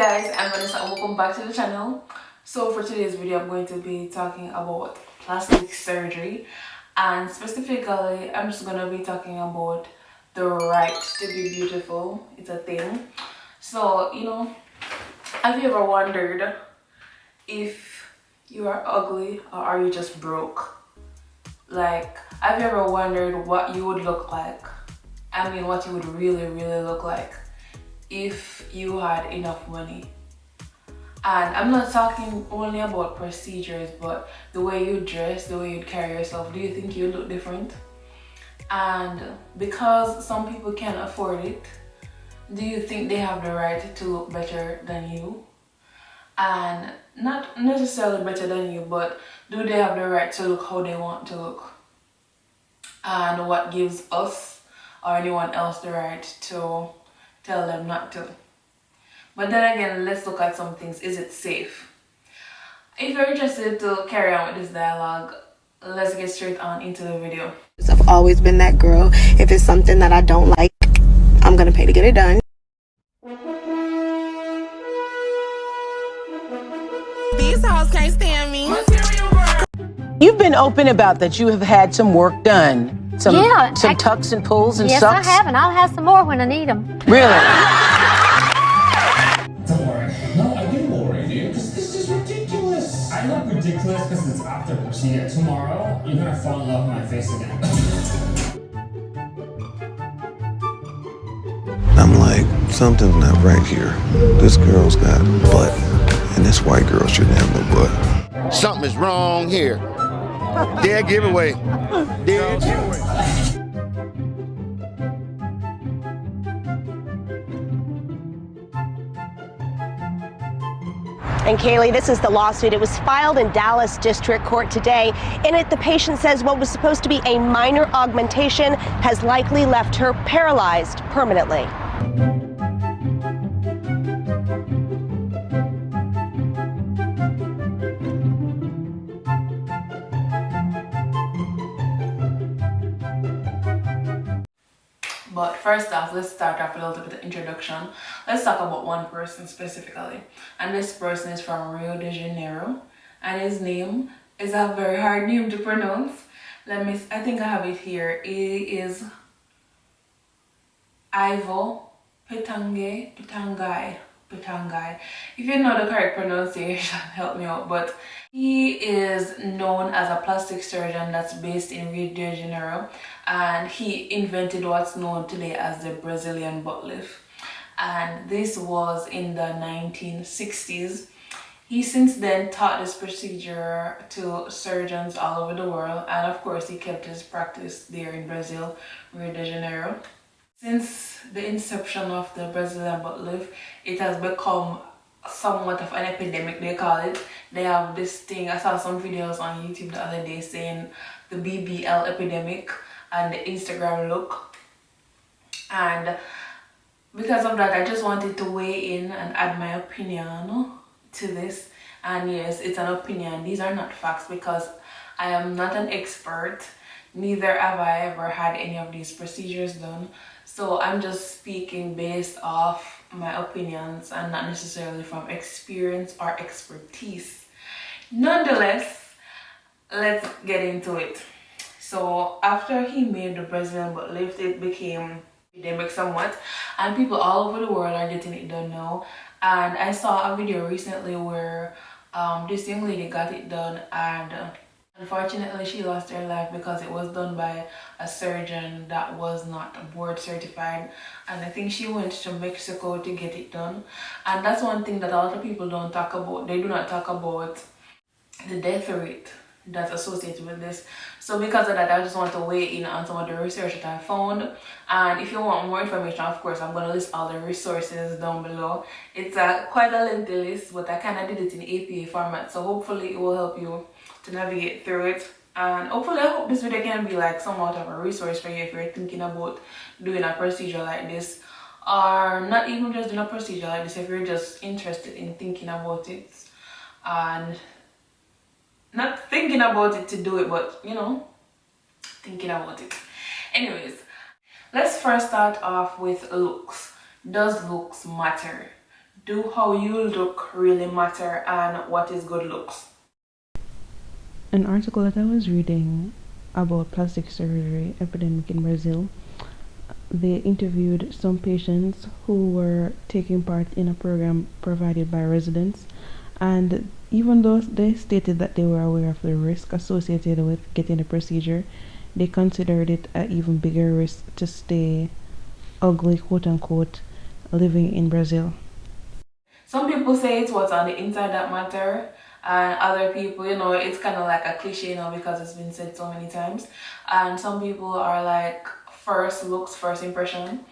guys, I'm Vanessa and welcome back to the channel. So for today's video I'm going to be talking about plastic surgery, and specifically I'm just going to be talking about the right to be beautiful. It's a thing. So have you ever wondered if you are ugly or are you just broke? Like, have you ever wondered what you would look like? I mean, what you would really look like if you had enough money. And I'm not talking only about procedures, but the way you dress, the way you carry yourself. Do you think you look different? And because some people can't afford it, do you think they have the right to look better than you? And not necessarily better than you, but do they have the right to look how they want to look? And what gives us or anyone else the right to tell them not to? But then again, let's look at some things. Is it safe? If you're interested to carry on with this dialogue, let's get straight on into the video. I've always been that girl. If it's something that I don't like, I'm gonna pay to get it done. These hoes can't stand me. You've been open about that you have had some work done. Some tucks and pulls and yes, sucks? I have, and I'll have some more when I need them. Really? Don't worry. No, I do worry, dude, because this is ridiculous. I look ridiculous because it's after procedure. Tomorrow, you're gonna fall in love with my face again. I'm like, something's not right here. This girl's got butt, and this white girl shouldn't have no butt. Something is wrong here. Dead giveaway. Dead giveaway. And Kaylee, this is the lawsuit. It was filed in Dallas District Court today. In it, the patient says what was supposed to be a minor augmentation has likely left her paralyzed permanently. But first off, let's start off with a little bit of introduction. Let's talk about one person specifically. And this person is from Rio de Janeiro. And his name is a very hard name to pronounce. I think I have it here. He is Ivo Petangai. If you know the correct pronunciation, help me out. But he is known as a plastic surgeon that's based in Rio de Janeiro, and he invented what's known today as the Brazilian butt lift. And this was in the 1960s. He since then taught this procedure to surgeons all over the world, and of course he kept his practice there in Brazil, Rio de Janeiro. Since the inception of the Brazilian butt lift, it has become somewhat of an epidemic, they call it. They have this thing, I saw some videos on YouTube the other day saying the Bbl Epidemic and the Instagram look. And because of that, I just wanted to weigh in and add my opinion to this. And yes, it's an opinion. These are not facts because I am not an expert. Neither have I ever had any of these procedures done. So I'm just speaking based off my opinions and not necessarily from experience or expertise. Nonetheless, let's get into it. So after he made the Brazilian butt lift, it became epidemic somewhat, and people all over the world are getting it done now. And I saw a video recently where this young lady got it done, and unfortunately she lost her life because it was done by a surgeon that was not board certified. And I think she went to Mexico to get it done. And that's one thing that a lot of people don't talk about. They do not talk about the death rate that's associated with this. So because of that, I just want to weigh in on some of the research that I found. And if you want more information, of course, I'm going to list all the resources down below. It's quite a lengthy list, but I kind of did it in APA format, so hopefully it will help you to navigate through it. And hopefully I hope this video can be like somewhat of a resource for you if you're thinking about doing a procedure like this, or not even just doing a procedure like this, if you're just interested in thinking about it and not thinking about it to do it, but thinking about it. Anyways, let's first start off with looks. Does looks matter? do how you look really matter and what is good looks? An article that I was reading about plastic surgery epidemic in Brazil, they interviewed some patients who were taking part in a program provided by residents, and even though they stated that they were aware of the risk associated with getting the procedure, they considered it an even bigger risk to stay ugly, quote unquote, living in Brazil. Some people say it's what's on the inside that matter, and other people, you know, it's kind of like a cliche now because it's been said so many times, and some people are like first looks, first impression.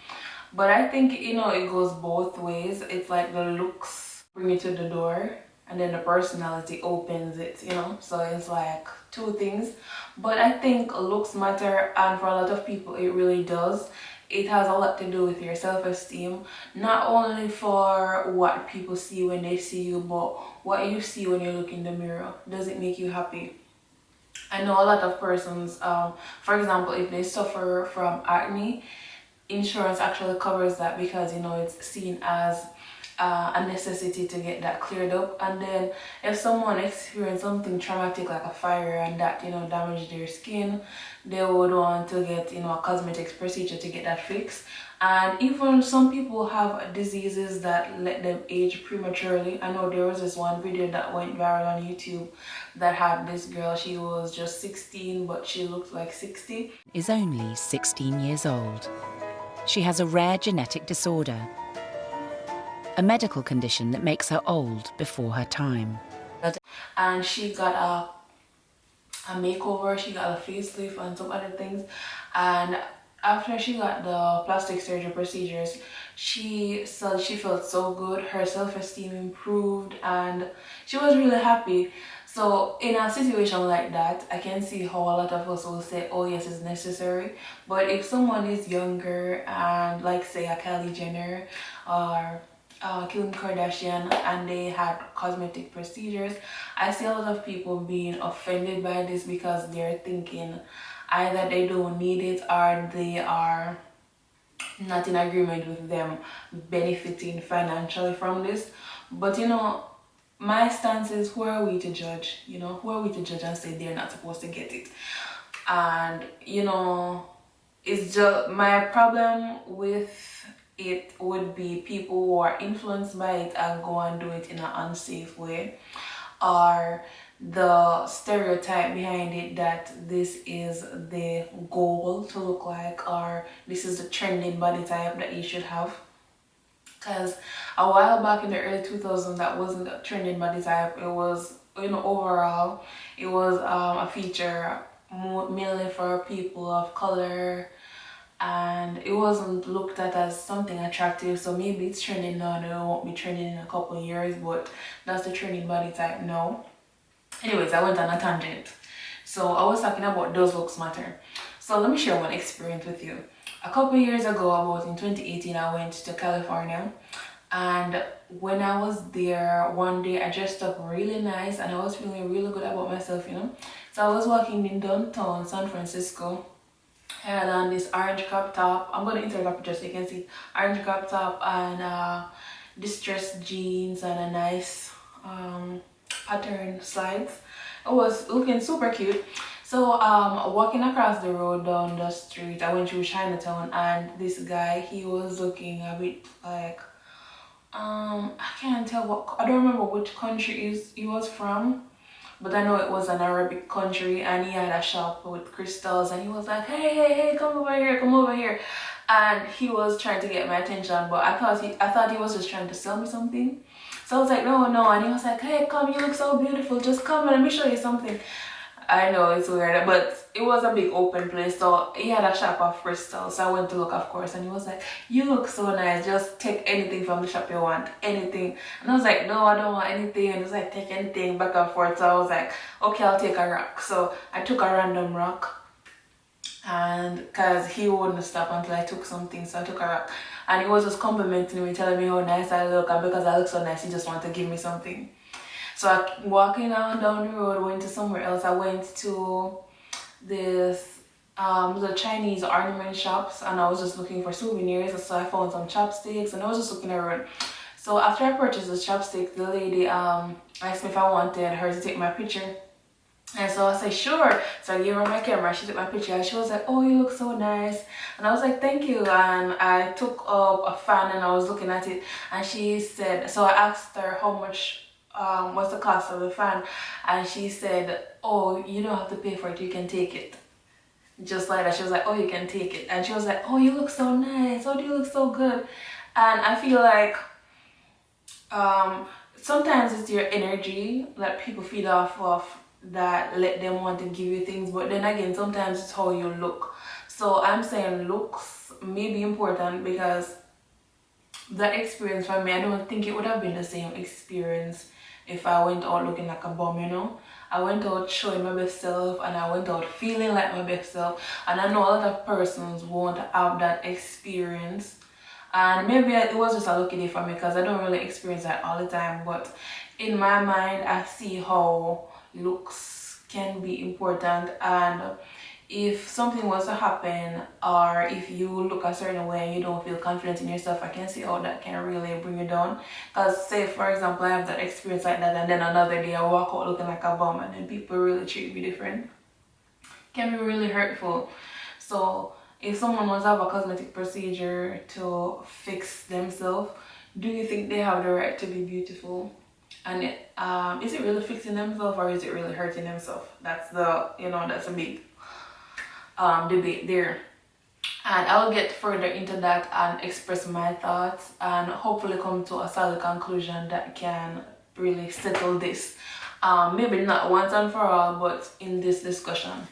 But I think, you know, it goes both ways. It's like the looks bring you to the door and then the personality opens it, you know, so it's like two things. But I think looks matter, and for a lot of people it really does. It has a lot to do with your self-esteem, not only for what people see when they see you, but what you see when you look in the mirror. Does it make you happy? I know a lot of persons, for example, if they suffer from acne, insurance actually covers that because, you know, it's seen as a necessity to get that cleared up. And then if someone experienced something traumatic like a fire and that, you know, damaged their skin, they would want to get, you know, a cosmetic procedure to get that fixed. And even some people have diseases that let them age prematurely. I know there was this one video that went viral on YouTube that had this girl, she was just 16 but she looked like 60. Is only 16 years old. She has a rare genetic disorder, a medical condition that makes her old before her time. And she got a makeover, she got a facelift and some other things. And after she got the plastic surgery procedures, she said she felt so good, her self-esteem improved, and she was really happy. So in a situation like that, I can see how a lot of us will say, oh yes, it's necessary. But if someone is younger and like say a Kylie Jenner or Kim Kardashian and they had cosmetic procedures, I see a lot of people being offended by this because they're thinking either they don't need it or they are not in agreement with them benefiting financially from this. But you know, my stance is, who are we to judge? You know, who are we to judge and say they're not supposed to get it? And you know, it's just my problem with it would be people who are influenced by it and go and do it in an unsafe way, or the stereotype behind it that this is the goal to look like, or this is the trending body type that you should have. Because a while back in the early 2000s, that wasn't a trending body type. It was, you know, overall it was a feature mainly for people of color, and it wasn't looked at as something attractive. So maybe it's trending now and it won't be trending in a couple of years, but that's the trending body type now. Anyways, I went on a tangent. So I was talking about does looks matter. So let me share one experience with you. A couple of years ago, about in 2018, I went to California, and when I was there one day, I dressed up really nice and I was feeling really good about myself, you know. So I was walking in downtown San Francisco. I had on this orange crop top. I'm going to insert a picture so you can see. Orange crop top and distressed jeans and a nice pattern slides. It was looking super cute. So walking across the road down the street, I went through Chinatown, and this guy, he was looking a bit like I can't tell what, I don't remember which country he was from, but I know it was an Arabic country, and he had a shop with crystals, and he was like, hey, come over here, and he was trying to get my attention, but I thought he was just trying to sell me something. So I was like, no, and he was like, hey, come, you look so beautiful, just come and let me show you something. I know it's weird, but it was a big open place, so he had a shop of crystals, so I went to look, of course, and he was like, you look so nice, just take anything from the shop you want, anything. And I was like, no, I don't want anything. And he was like, take anything, back and forth. So I was like, okay, I'll take a rock. So I took a random rock, and because he wouldn't stop until I took something, so I took a rock, and he was just complimenting me, telling me how nice I look, and because I look so nice, he just wanted to give me something. So I walking down the road, went to somewhere else. I went to this the Chinese ornament shops, and I was just looking for souvenirs. So I found some chopsticks, and I was just looking around. So So after I purchased the chapstick, the lady asked me if I wanted her to take my picture. And so I said, sure. So I gave her my camera, she took my picture, and she was like, oh, you look so nice. And I was like, thank you. And I took up a fan and I was looking at it, and she said, so I asked her how much, what's the cost of the fan, and she said, oh, you don't have to pay for it, you can take it. Just like that. She was like, oh, you can take it. And she was like, oh, you look so nice, oh, you look so good. And I feel like sometimes it's your energy that people feed off of that let them want to give you things, but then again, sometimes it's how you look. So I'm saying looks may be important, because that experience for me, I don't think it would have been the same experience if I went out looking like a bum, you know. I went out showing my best self, and I went out feeling like my best self, and I know a lot of persons won't have that experience. And maybe it was just a lucky day for me, because I don't really experience that all the time, but in my mind I see how looks can be important. And if something was to happen, or if you look a certain way and you don't feel confident in yourself, I can see how that can really bring you down. Because say for example, I have that experience like that, and then another day I walk out looking like a bum, and then people really treat me different. It can be really hurtful. So if someone wants to have a cosmetic procedure to fix themselves, do you think they have the right to be beautiful? And is it really fixing themselves, or is it really hurting themselves? That's the, you know, that's a big debate there. And I'll get further into that and express my thoughts, and hopefully come to a solid conclusion that can really settle this. Maybe not once and for all, but in this discussion.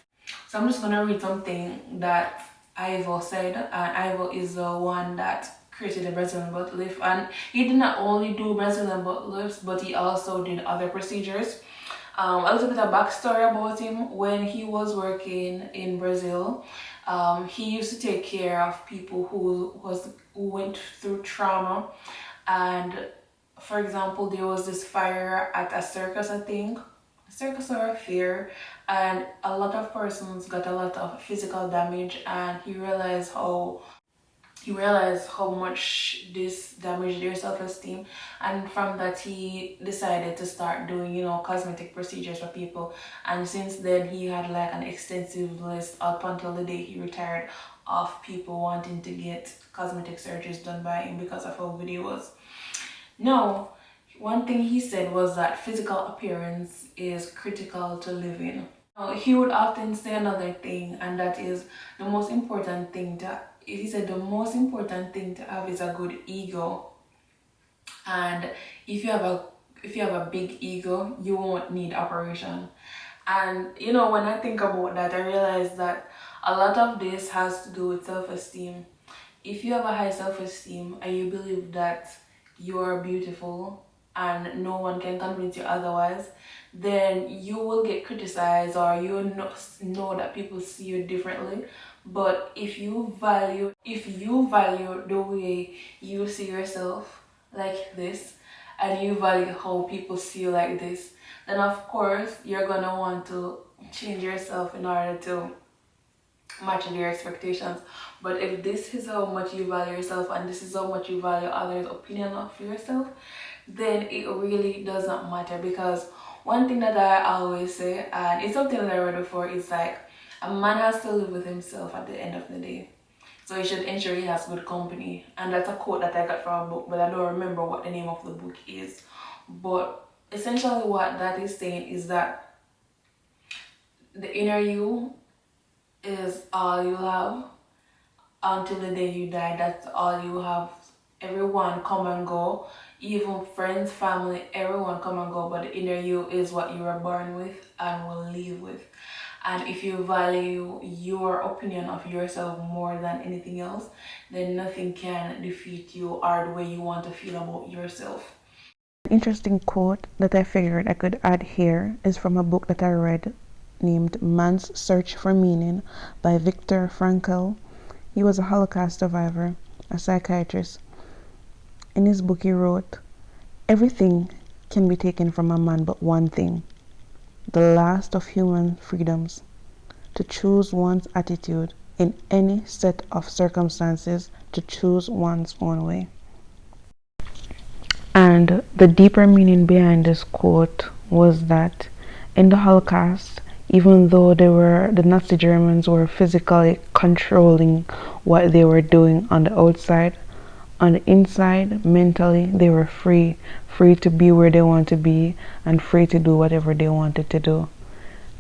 So I'm just gonna read something that Bbl said, and Bbl is the one that created the Brazilian butt lift, and he did not only do Brazilian butt lifts, but he also did other procedures. A little bit of backstory about him: when he was working in Brazil, he used to take care of people who went through trauma. And for example, there was this fire at a circus, I think, a circus or a fair, and a lot of persons got a lot of physical damage, and he realized how much this damaged their self-esteem. And from that, he decided to start doing, you know, cosmetic procedures for people. And since then, he had like an extensive list up until the day he retired of people wanting to get cosmetic surgeries done by him because of how good he was. Now, one thing he said was that physical appearance is critical to living. He would often say another thing, and that is the most important thing to, he said the most important thing to have is a good ego. And if you have a big ego, you won't need operation. And you know, when I think about that, I realize that a lot of this has to do with self-esteem. If you have a high self-esteem and you believe that you are beautiful and no one can convince you otherwise, then you will get criticized, or you know that people see you differently. But if you value the way you see yourself, like this, and you value how people see you like this, then of course you're gonna want to change yourself in order to match their expectations. But if this is how much you value yourself, and this is how much you value others' opinion of yourself, then it really does not matter. Because one thing that I always say, and it's something that I read before, is like, a man has to live with himself at the end of the day. So he should ensure he has good company. And that's a quote that I got from a book, but I don't remember what the name of the book is. But essentially what that is saying is that the inner you is all you have until the day you die. That's all you have. Everyone come and go, even friends, family, everyone come and go, but the inner you is what you were born with and will leave with. And if you value your opinion of yourself more than anything else, then nothing can defeat you or the way you want to feel about yourself. An interesting quote that I figured I could add here is from a book that I read named Man's Search for Meaning by Viktor Frankl. He was a Holocaust survivor, a psychiatrist. In his book he wrote, "Everything can be taken from a man but one thing, the last of human freedoms, to choose one's attitude in any set of circumstances, to choose one's own way." And the deeper meaning behind this quote was that in the Holocaust, even though the Nazi Germans were physically controlling what they were doing on the outside, on the inside, mentally, they were free to be where they want to be and free to do whatever they wanted to do.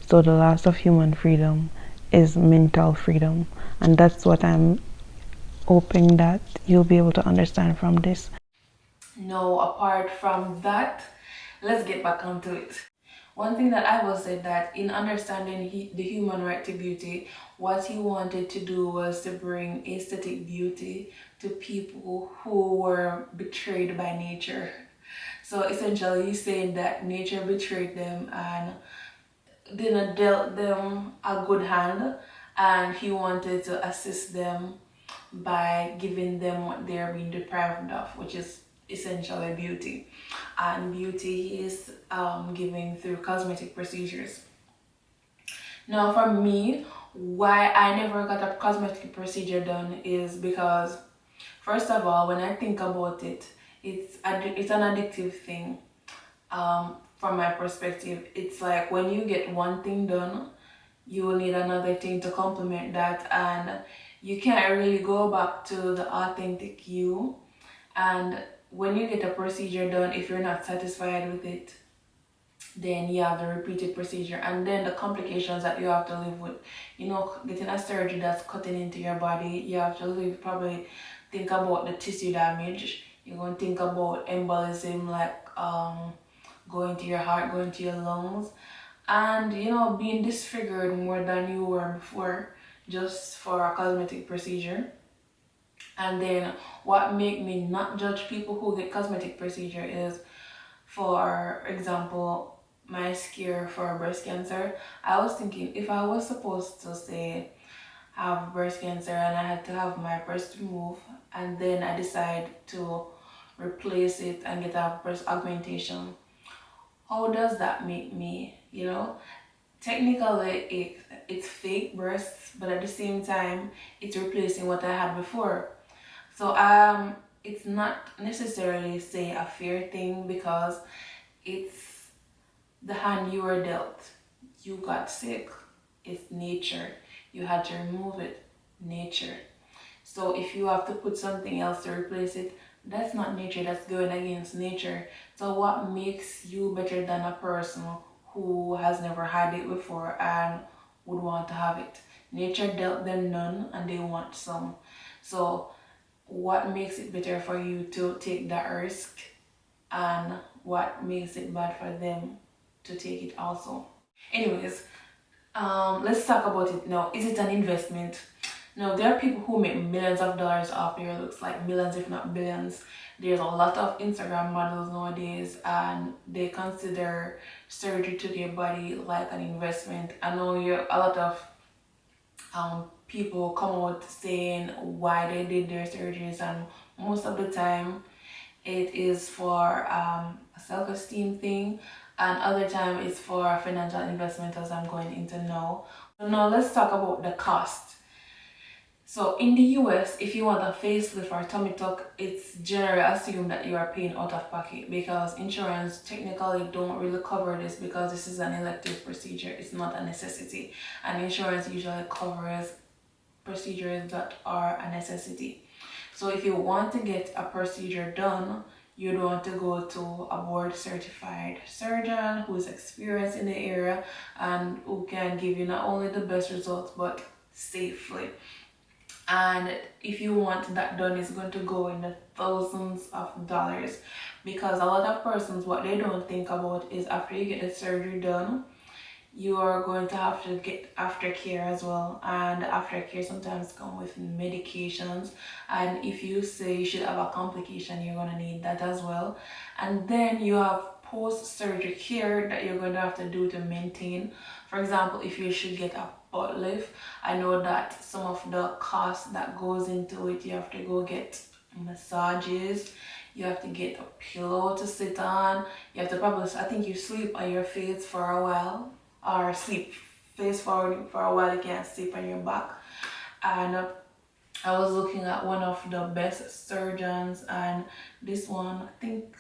So the loss of human freedom is mental freedom, and that's what I'm hoping that you'll be able to understand from this. No, apart from that, let's get back onto it. One thing that I will say that in understanding the human right to beauty, what he wanted to do was to bring aesthetic beauty to people who were betrayed by nature. So essentially he's saying that nature betrayed them and didn't dealt them a good hand, and he wanted to assist them by giving them what they're being deprived of, which is essentially beauty. And beauty is given through cosmetic procedures. Now for me, why I never got a cosmetic procedure done is because, first of all, when I think about it, it's an addictive thing. From my perspective, it's like when you get one thing done, you will need another thing to complement that, and you can't really go back to the authentic you. And when you get a procedure done, if you're not satisfied with it, then you have the repeated procedure, and then the complications that you have to live with. You know, getting a surgery that's cutting into your body, you have to probably think about the tissue damage. You're going to think about embolism, like going to your heart, going to your lungs, and you know, being disfigured more than you were before just for a cosmetic procedure. And then what make me not judge people who get cosmetic procedure is, for example, my scare for breast cancer. I was thinking, if I was supposed to say have breast cancer and I had to have my breast removed, and then I decide to replace it and get a breast augmentation, how does that make me? You know, technically it's fake breasts, but at the same time it's replacing what I had before. So it's not necessarily say a fair thing, because it's the hand you were dealt. You got sick, it's nature. You had to remove it, nature. So if you have to put something else to replace it, that's not nature, that's going against nature. So what makes you better than a person who has never had it before and would want to have it? Nature dealt them none and they want some. So what makes it better for you to take that risk, and what makes it bad for them to take it also? Anyways, let's talk about it now. Is it an investment? Now, there are people who make millions of dollars off their looks, like millions if not billions. There's a lot of Instagram models nowadays, and they consider surgery to their body like an investment. I know a lot of people come out saying why they did their surgeries, and most of the time it is for a self-esteem thing, and other time it's for a financial investment, as I'm going into now. So now let's talk about the cost. So in the US, if you want a facelift or tummy tuck, it's generally assumed that you are paying out of pocket, because insurance technically don't really cover this, because this is an elective procedure. It's not a necessity, and insurance usually covers procedures that are a necessity. So if you want to get a procedure done, you'd want to go to a board certified surgeon who is experienced in the area and who can give you not only the best results but safely. And if you want that done, it's going to go in the thousands of dollars, because a lot of persons, what they don't think about is after you get the surgery done, you are going to have to get aftercare as well, and aftercare sometimes come with medications, and if you say you should have a complication, you're going to need that as well. And then you have post-surgery care that you're going to have to do to maintain. For example, if you should get a butt lift, I know that some of the cost that goes into it, you have to go get massages, you have to get a pillow to sit on, you have to probably, I think you sleep on your face for a while, or sleep face forward for a while. You can't sleep on your back. And I was looking at one of the best surgeons, and this one, I think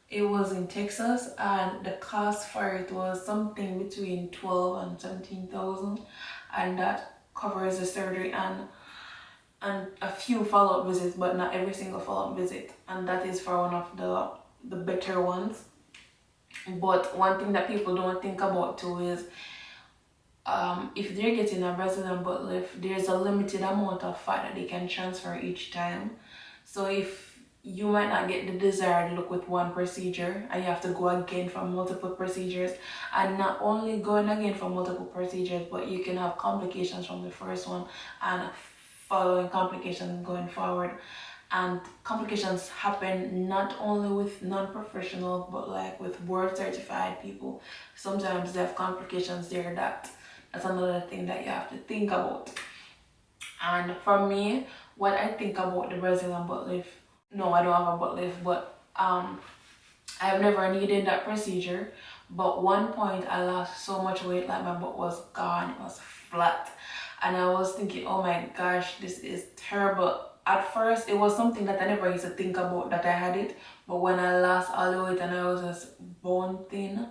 It was in Texas, and the cost for it was something between 12 and 17,000, and that covers the surgery and a few follow-up visits, but not every single follow-up visit, and that is for one of the better ones. But one thing that people don't think about too is if they're getting a Brazilian butt lift, there's a limited amount of fat that they can transfer each time. So if you might not get the desired look with one procedure and you have to go again for multiple procedures, and not only going again for multiple procedures, but you can have complications from the first one and following complications going forward. And complications happen not only with non-professional, but like with board certified people. Sometimes they have complications there. That's another thing that you have to think about. And for me, what I think about the Brazilian butt lift, no, I don't have a butt lift, but I've never needed that procedure. But one point I lost so much weight, like my butt was gone, it was flat. And I was thinking, oh my gosh, this is terrible. At first, it was something that I never used to think about that I had it. But when I lost all the weight and I was just bone thin,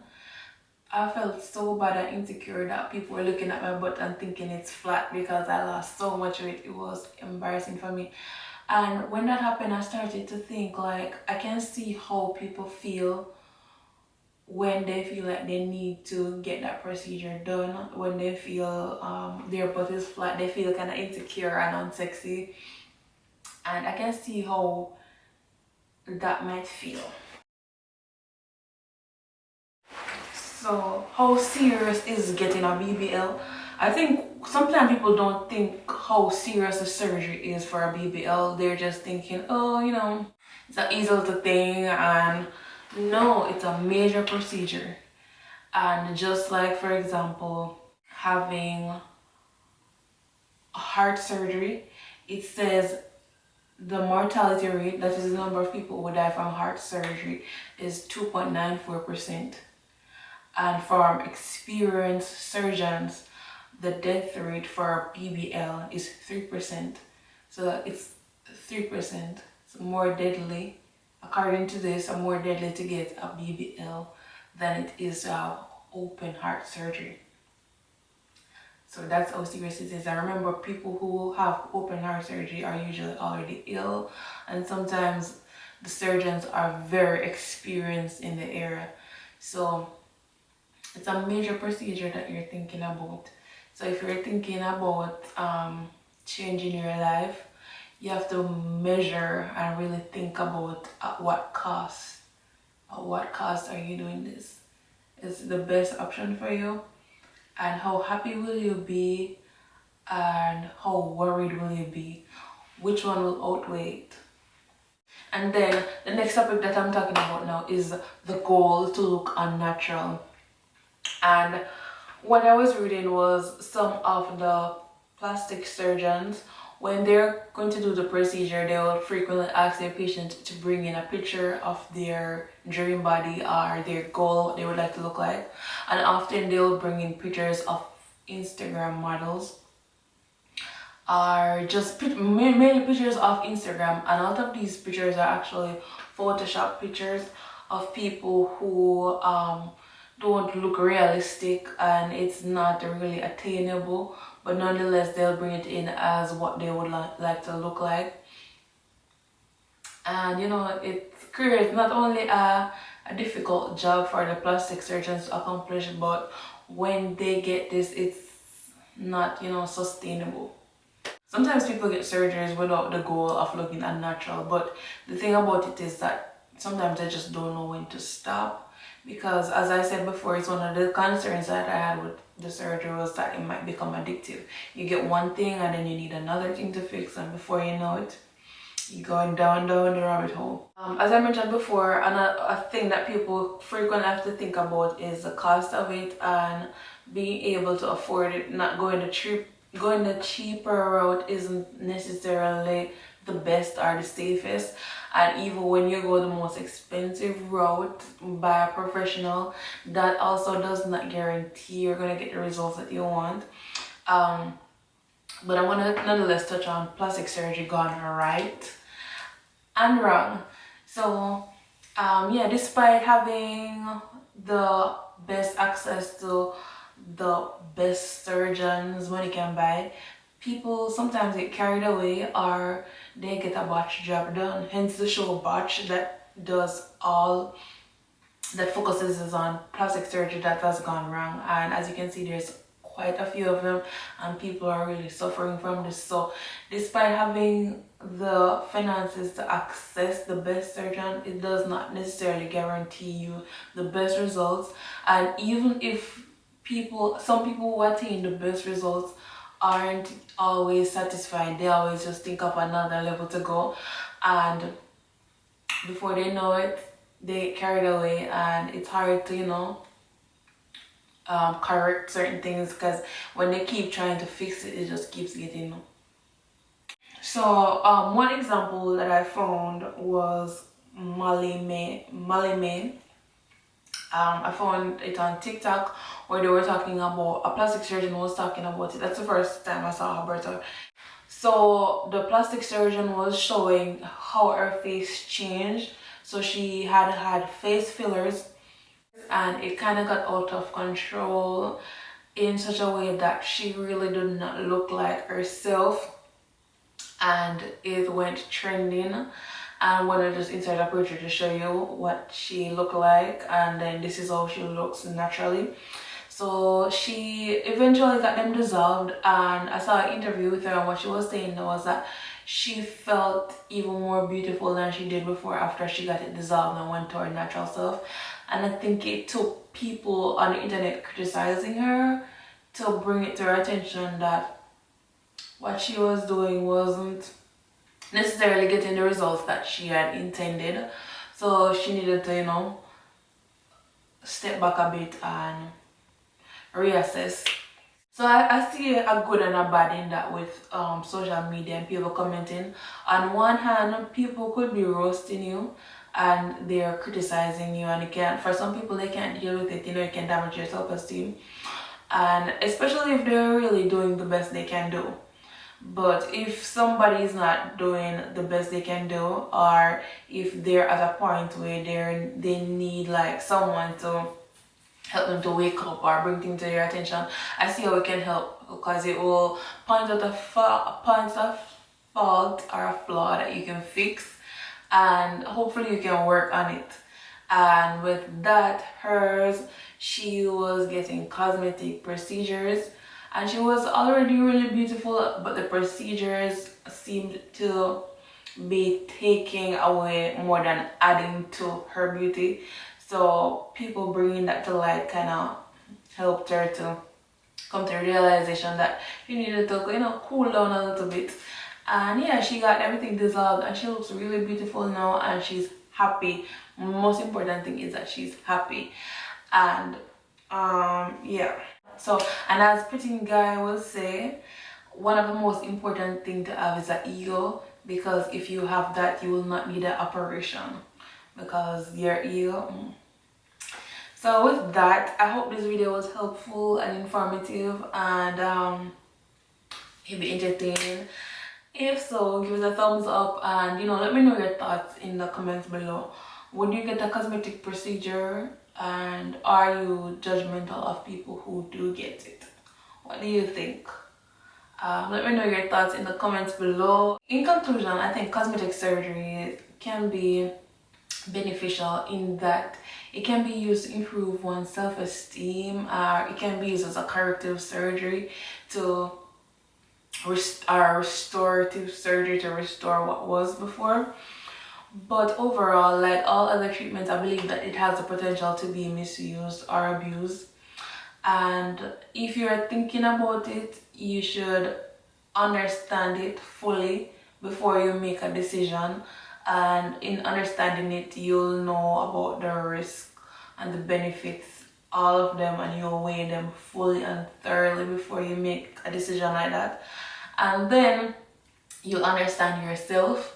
I felt so bad and insecure that people were looking at my butt and thinking it's flat because I lost so much weight. It was embarrassing for me. And when that happened, I started to think, like, I can see how people feel when they feel like they need to get that procedure done. When they feel their butt is flat, they feel kind of insecure and unsexy. And I can see how that might feel. So how serious is getting a BBL? I think sometimes people don't think how serious the surgery is for a BBL. They're just thinking, oh, you know, it's an easy little thing. And no, it's a major procedure. And just like, for example, having a heart surgery, it says the mortality rate, that is the number of people who die from heart surgery, is 2.94%. And from experienced surgeons, the death rate for BBL is 3%. So it's 3%. So more deadly, according to this, more deadly to get a BBL than it is open heart surgery. So that's how serious it is. I remember people who have open heart surgery are usually already ill, and sometimes the surgeons are very experienced in the area. So it's a major procedure that you're thinking about. So if you're thinking about changing your life, you have to measure and really think about at what cost. At what cost are you doing this? Is the best option for you? And how happy will you be? And how worried will you be? Which one will outweigh it? And then the next topic that I'm talking about now is the goal to look unnatural. And what I was reading was some of the plastic surgeons, when they're going to do the procedure, they will frequently ask their patient to bring in a picture of their dream body or their goal, what they would like to look like. And often they will bring in pictures of Instagram models, or just mainly pictures of Instagram. And a lot of these pictures are actually Photoshop pictures of people who don't look realistic, and it's not really attainable, but nonetheless they'll bring it in as what they would like to look like. And you know, it creates not only a difficult job for the plastic surgeons to accomplish, but when they get this, it's not, you know, sustainable. Sometimes people get surgeries without the goal of looking unnatural, but the thing about it is that sometimes they just don't know when to stop. Because as I said before, it's one of the concerns that I had with the surgery was that it might become addictive. You get one thing and then you need another thing to fix, and before you know it, you're going down the rabbit hole. As I mentioned before, a thing that people frequently have to think about is the cost of it and being able to afford it. Not going the cheaper route isn't necessarily the best or the safest. And even when you go the most expensive route by a professional, that also does not guarantee you're going to get the results that you want. But I want to nonetheless touch on plastic surgery gone right and wrong. So Yeah, despite having the best access to the best surgeons money can buy, people sometimes get carried away or they get a botch job done. Hence the show Botch that does all that focuses is on plastic surgery that has gone wrong. And as you can see, there's quite a few of them and people are really suffering from this. So despite having the finances to access the best surgeon, it does not necessarily guarantee you the best results. And even if some people who attain the best results aren't always satisfied, they always just think of another level to go, and before they know it, they get carried away, and it's hard to, you know, correct certain things, because when they keep trying to fix it, it just keeps getting. So one example that I found was Molly May. I found it on TikTok where they were talking about, a plastic surgeon was talking about it. That's the first time I saw Alberta. So the plastic surgeon was showing how her face changed. So she had face fillers and it kind of got out of control in such a way that she really did not look like herself, and it went trending. And I'm gonna just insert a picture to show you what she looked like, and then this is how she looks naturally. So she eventually got them dissolved, and I saw an interview with her, and what she was saying was that she felt even more beautiful than she did before after she got it dissolved and went to her natural self. And I think it took people on the internet criticizing her to bring it to her attention that what she was doing wasn't necessarily getting the results that she had intended. So she needed to, you know, step back a bit and reassess. So I see a good and a bad in that with social media and people commenting. On one hand, people could be roasting you and they're criticizing you, and you can't, for some people they can't deal with it, you know, it can damage your self-esteem, and especially if they're really doing the best they can do. But if somebody is not doing the best they can do, or if they're at a point where they need like someone to help them to wake up or bring things to your attention, I see how we can help, because it will point out a fault or a flaw that you can fix, and hopefully you can work on it. And with that, she was getting cosmetic procedures, and she was already really beautiful, but the procedures seemed to be taking away more than adding to her beauty. So people bringing that to light kind of helped her to come to the realization that she needed to, you know, cool down a little bit. And yeah, she got everything dissolved and she looks really beautiful now, and she's happy. Most important thing is that she's happy. And yeah. So, and as Pretty Guy will say, one of the most important thing to have is an ego, because if you have that, you will not need an operation, because your ego. So with that, I hope this video was helpful and informative, and maybe entertaining. If so, give it a thumbs up, and you know, let me know your thoughts in the comments below. Would you get a cosmetic procedure, and are you judgmental of people who do get it? What do you think? Let me know your thoughts in the comments below. In conclusion, I think cosmetic surgery can be beneficial in that it can be used to improve one's self-esteem, or it can be used as a corrective surgery to restorative surgery to restore what was before. But overall, like all other treatments, I believe that it has the potential to be misused or abused. And if you're thinking about it, you should understand it fully before you make a decision. And in understanding it, you'll know about the risk and the benefits, all of them, and you'll weigh them fully and thoroughly before you make a decision like that. And then you'll understand yourself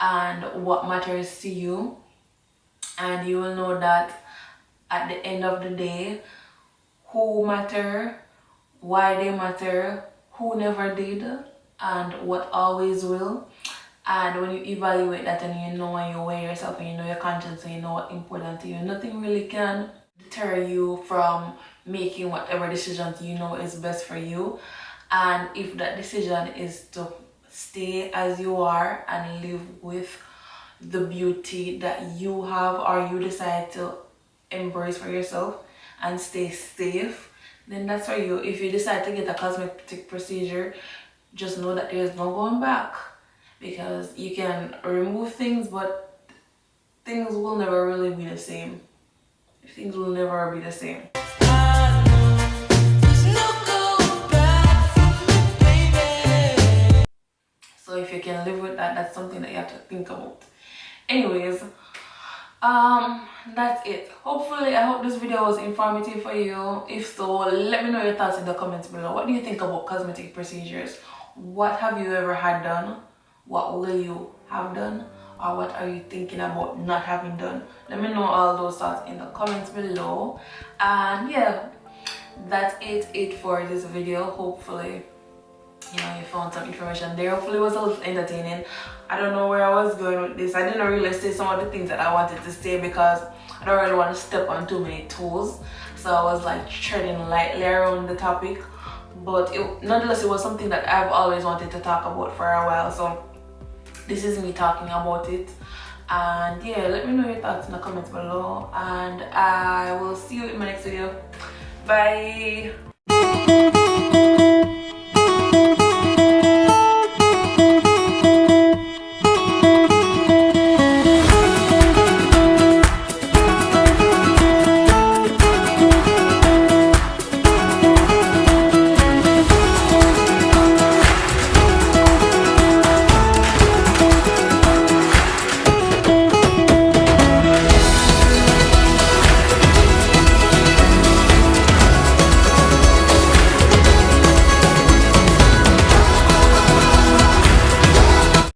and what matters to you, and you will know that at the end of the day, who matter, why they matter, who never did, and what always will. And when you evaluate that and you know and you weigh yourself and you know your conscience and you know what's important to you, nothing really can deter you from making whatever decisions you know is best for you. And if that decision is to stay as you are and live with the beauty that you have or you decide to embrace for yourself and stay safe, then that's for you. If you decide to get a cosmetic procedure, just know that there's no going back, because you can remove things but things will never really be the same. Things will never be the same. So if you can live with that, that's something that you have to think about. Anyways, that's it. Hopefully, I hope this video was informative for you. If so, let me know your thoughts in the comments below. What do you think about cosmetic procedures? What have you ever had done? What will you have done? Or what are you thinking about not having done? Let me know all those thoughts in the comments below. And yeah, that's it for this video. Hopefully, you know, you found some information there. Hopefully it was a little entertaining. I don't know where I was going with this. I didn't really say some of the things that I wanted to say because I don't really want to step on too many toes. So I was like treading lightly around the topic. But nonetheless, it was something that I've always wanted to talk about for a while. So this is me talking about it. And yeah, let me know your thoughts in the comments below. And I will see you in my next video. Bye.